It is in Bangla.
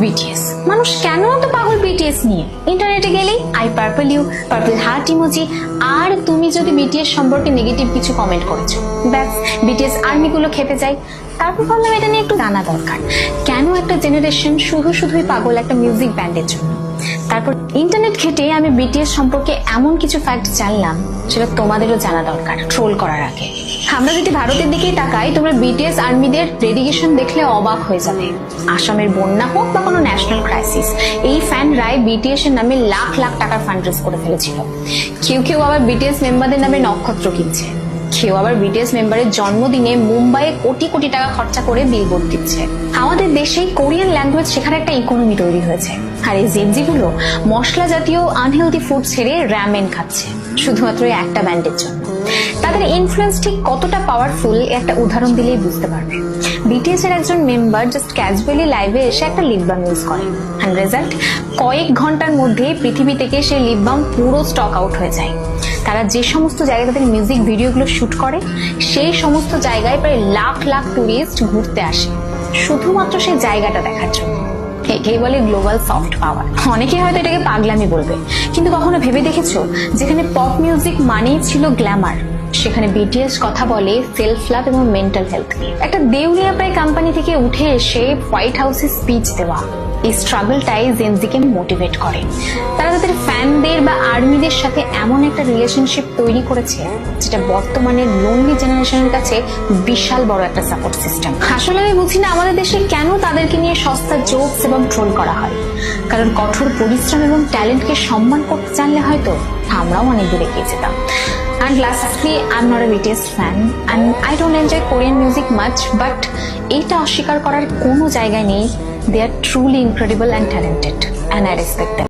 বিটিএস। মানুষ কেন এত পাগল বিটিএস নিয়ে? ইন্টারনেটে গেলেই I purple you, purple heart emoji, আর তুমি যদি বিটিএস সম্পর্কে নেগেটিভ কিছু কমেন্ট করেছো, ব্যাস বিটিএস আর্মি গুলো খেপে যায়। তারপর ভাবলাম এটা নিয়ে একটু জানা দরকার, কেন একটা জেনারেশন শুধুই পাগল একটা মিউজিক ব্যান্ডের জন্য। তারপর ইন্টারনেট ঘেটে আমি বিটিএস সম্পর্কে এমন কিছু ফ্যাক্ট জানলাম যেটা তোমাদেরও জানা দরকার ট্রোল করার আগে। আমরা যদি ভারতের দিকেই তাকাই, তোমরা বিটিএস আর্মিদের ডেডিকেশন দেখলে অবাক হয়ে যাবে। আসামের বন্যা হোক বা কোনো ন্যাশনাল ক্রাইসিস, এই ফ্যানরাই বিটিএস এর নামে লাখ লাখ টাকার ফান্ড রেজ করে ফেলেছিল। কেউ আবার বিটিএস মেম্বারদের নামে নক্ষত্র কিনছে, কেউ আবার বিটিএস মেম্বারের জন্মদিনে মুম্বাইয়ে কোটি কোটি টাকা খরচা করে বিলবোর্ড দিচ্ছে। আমাদের দেশে কোরিয়ান ল্যাঙ্গুয়েজ শেখার একটা ইকোনমি তৈরি হয়েছে, আর এই জেনজি গুলো মশলা জাতীয় আনহেলদি ফুড ছেড়ে র‍্যামেন খাচ্ছে শুধুমাত্র একটা ব্যান্ডের জন্য। তাদের ইনফ্লুয়েন্স ঠিক কতটা পাওয়ারফুল একটা উদাহরণ দিলেই বুঝতে পারবে। বিটিএস এর একজন মেম্বার জাস্ট ক্যাজুয়ালি লাইভে এসে একটা লিপ বাম ইউজ করে, আর রেজাল্ট কয়েক ঘন্টার মধ্যে পৃথিবী থেকে সেই লিপ বাম পুরো স্টক আউট হয়ে যায়। তারা যে সমস্ত জায়গায় তাদের মিউজিক ভিডিওগুলো শুট করে, সেই সমস্ত জায়গায় প্রায় লাখ লাখ টুরিস্ট ঘুরতে আসে শুধুমাত্র সেই জায়গাটা দেখার জন্য। এটাই বলে গ্লোবাল সফট পাওয়ার। অনেকে হয়তো এটাকে পাগলামি বলবে, কিন্তু কখনো ভেবে দেখেছো যেখানে পপ মিউজিক মানেই ছিল গ্ল্যামার, সেখানে বিটিএস কথা বলে সেলফ লাভ এবং মেন্টাল হেলথ নিয়ে। একটা দেউলিয়া প্রায় কোম্পানি থেকে উঠে এসে হোয়াইট হাউসে স্পিচ দেওয়া, এই স্ট্রাগলটাই জেনজিকে মোটিভেট করে। তারা তাদের ফ্যানদের বা আর্মিদের সাথে এমন একটা রিলেশনশিপ তৈরি করেছে যেটা বর্তমানে লোনলি জেনারেশনের কাছে বিশাল বড় একটা সাপোর্ট সিস্টেম। আসলে আমি বুঝি না আমাদের দেশে কেন তাদেরকে নিয়ে সস্তা জোকস এবং ট্রোল করা হয়। কারণ কঠোর পরিশ্রম এবং ট্যালেন্টকে সম্মান করতে জানলে হয়তো আমরাও অনেক দূরে এগিয়ে যেতাম। And lastly, I'm not a BTS fan and I don't enjoy Korean music much, but এটা অস্বীকার করার কোনো জায়গায় নেই। They are truly incredible and talented and I respect them.